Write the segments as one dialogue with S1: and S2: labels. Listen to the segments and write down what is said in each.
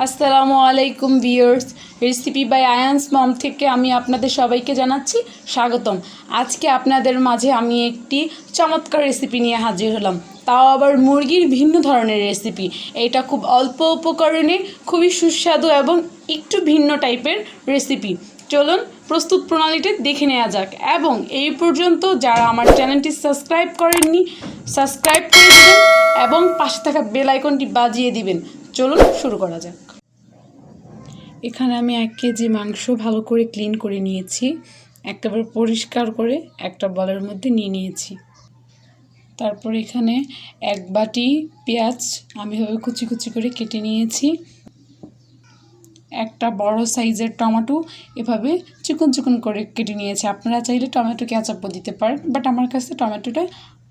S1: আসসালামু আলাইকুম viewers, recipe by Ayans মম থেকে আমি আপনাদের সবাইকে জানাচ্ছি স্বাগতম। আজকে আপনাদের মাঝে আমি একটি চমৎকার রেসিপি নিয়ে হাজির হলাম, তাও আবার মুরগির ভিন্ন ধরনের রেসিপি। এটা খুব অল্প উপকরণে খুবই সুস্বাদু এবং একটু ভিন্ন টাইপের রেসিপি। চলুন প্রস্তুত প্রণালীটি দেখে নেওয়া যাক, এবং এই পর্যন্ত যারা আমার চ্যানেলটি সাবস্ক্রাইব করেননি সাবস্ক্রাইব করে দেবেন এবং পাশে থাকা বেল আইকনটি বাজিয়ে দিবেন। চলুন শুরু করা যাক। এখানে আমি 1 কেজি মাংস ভালো করে ক্লিন করে নিয়েছি, একেবারে পরিষ্কার করে একটা বলের মধ্যে নিয়ে নিয়েছি। তারপর এখানে 1 বাটি পেঁয়াজ আমি এভাবে কুচি কুচি করে কেটে নিয়েছি। একটা বড় সাইজের টমেটো এভাবে চিকন চিকন করে কেটে নিয়েছি। আপনারা চাইলে টমেটো কেচাপও দিতে পারেন, বাট আমার কাছে টমেটোটা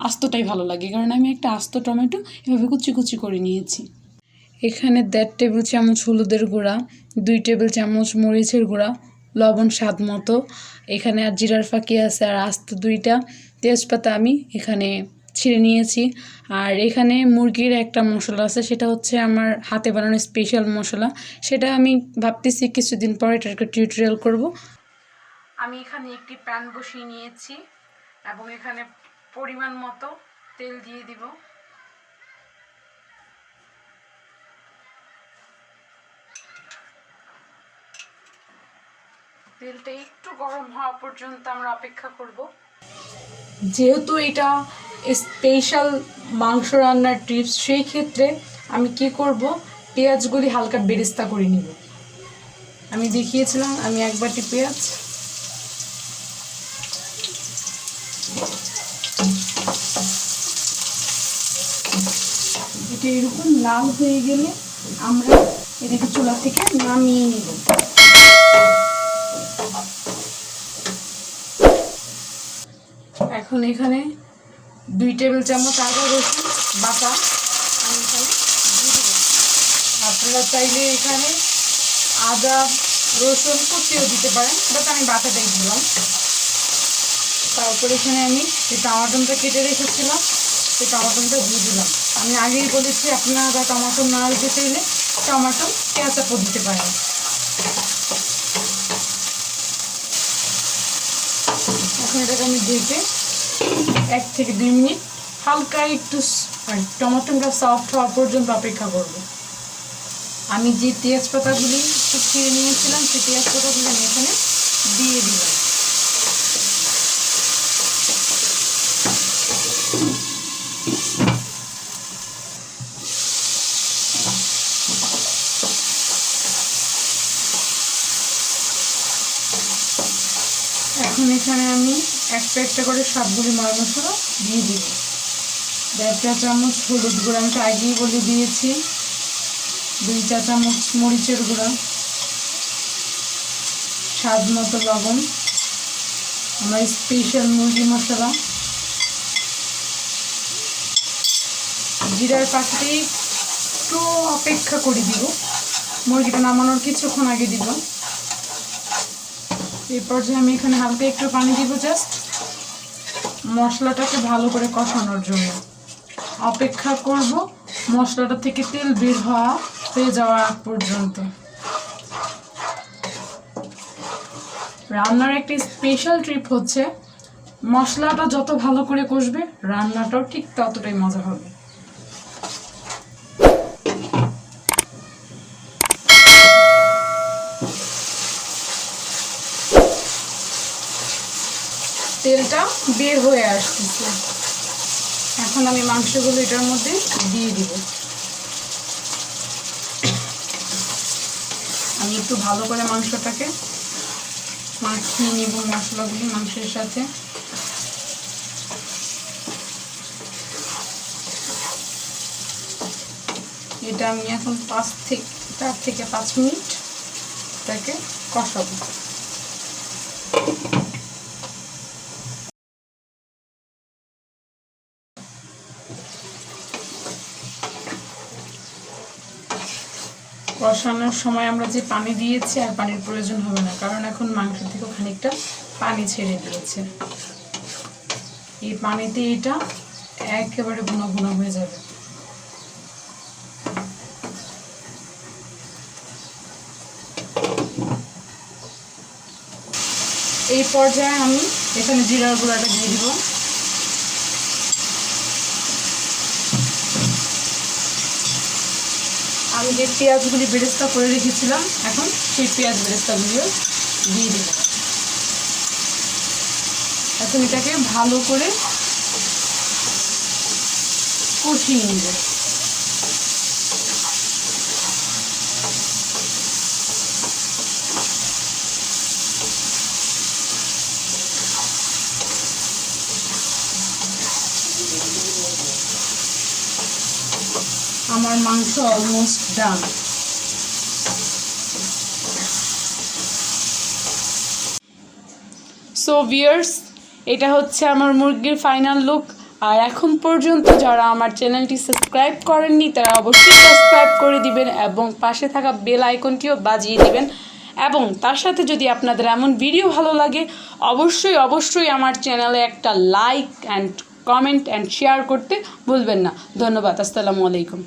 S1: আস্তটাই ভালো লাগে, কারণ আমি একটা আস্ত টমেটো এভাবে কুচি কুচি করে নিয়েছি। এখানে 1.5 টেবিল চামচ হলুদের গুঁড়া, 2 টেবিল চামচ মরিচের গুঁড়া, লবণ স্বাদ মতো। এখানে আর জিরার ফাঁকি আছে, আর আস্ত 2টা তেজপাতা আমি এখানে ছিঁড়ে নিয়েছি। আর এখানে মুরগির একটা মশলা আছে, সেটা হচ্ছে আমার হাতে বানানো স্পেশাল মশলা। সেটা আমি ভাবতেছি কিছুদিন পরে এটার একটা টিউটোরিয়াল করব। আমি এখানে একটি প্যান বসিয়ে নিয়েছি এবং এখানে পরিমাণ মতো তেল দিয়ে দিব। তেলটা একটু গরম হওয়া পর্যন্ত আমরা অপেক্ষা করব। যেহেতু এটা স্পেশাল মাংস রান্নার টিপস, সেই ক্ষেত্রে আমি কি করব, পেঁয়াজগুলি হালকা বেরেস্তা করে নিব। আমি দেখিয়েছিলাম আমি 1 বাটি পেঁয়াজ। এটা এরকম লাল হয়ে গেলে আমরা এটাকে চুলা থেকে নামিয়ে নিব। এখন এখানে 2 টেবিল চামচ আদা রসুন বাটা আমি এখানে দিয়ে দেব। আপনারা চাইলে এখানে আদা রসুন কুচিও দিতে পারেন, বাট আমি বাটাটাই দিলাম। তারপর এখানে আমি যে টমাটোটা কেটে রেখেছিলাম সেই টমাটোটা দিয়ে দিলাম। আমি আগেই বলেছি আপনারা টমাটো না দিতে চাইলে টমাটো কেচাপও দিতে পারেন। এখন এটাকে আমি ঢেকে 1 থেকে 2 মিনিট হালকা একটু টমেটোটা সফট হওয়া পর্যন্ত অপেক্ষা করব। আমি যে তেজপাতাগুলি ছিঁড়ে নিয়েছিলাম সেই তেজপাতাগুলি আমি এখানে দিয়ে দিলাম। এখন এখানে আমি একটা করে সবগুলি ময় মশলা দিয়ে দিব। 1.5 চা চামচ হলুদ গুঁড়া আমি তো আগেই বলে দিয়েছি, 2 চা চামচ মরিচের গুঁড়া, স্বাদ মতো লবণ, আমার স্পেশাল মুরগি মশলা, জিরার পাখিতে একটু অপেক্ষা করে দিব, মুরগিটা নামানোর কিছুক্ষণ আগে দিব। এই পর্যায়ে আমি এখানে হালকা একটু পানি দিব, জাস্ট মশলাটাকে ভালো করে কষানোর জন্য। অপেক্ষা করব মশলাটা থেকে তেল বের হয়ে যাওয়া আগ পর্যন্ত। রান্নার একটা স্পেশাল ট্রিপ হচ্ছে, মশলাটা যত ভালো করে কষবে রান্নাটাও ঠিক ততটাই মজা হবে। তেলটা বের হয়ে আসতেছে, এখন আমি মাংসগুলো এটার মধ্যে দিয়ে দিব। আমি একটু ভালো করে মাংসটাকে মাখিয়ে নিব মশলাগুলি মাংসের সাথে। এটা আমি এখন 4 থেকে 5 মিনিট এটাকে কষাবো। কষানোর সময় আমরা যে পানি দিয়েছি আর পানির প্রয়োজন হবে না, কারণ এখন মাংস থেকে খানিকটা পানি ছেড়ে দিয়েছে। এই পানিতে এটা একেবারে ভুনা ভুনা হয়ে যাবে। এই পর্যায়ে আমি এখানে জিরার গুঁড়াটা দিয়ে দিব। আমি যে পেঁয়াজগুলি বেরেস্তা করে রেখেছিলাম এখন সেই পেঁয়াজ বেরেস্তাগুলিও দিয়ে দেব। এখন এটাকে ভালো করে কষিয়ে নেব। আমার মাংস অলমোস্ট ডান। সো ভিউয়ার্স, এটা হচ্ছে আমার মুরগির ফাইনাল লুক। আর এখন পর্যন্ত যারা আমার চ্যানেলটি সাবস্ক্রাইব করেননি তারা অবশ্যই সাবস্ক্রাইব করে দিবেন এবং পাশে থাকা বেল আইকনটিও বাজিয়ে দিবেন। এবং তার সাথে যদি আপনাদের এমন ভিডিও ভালো লাগে অবশ্যই আমার চ্যানেলে একটা like and comment and share করতে ভুলবেন না। ধন্যবাদ। আসসালামু আলাইকুম।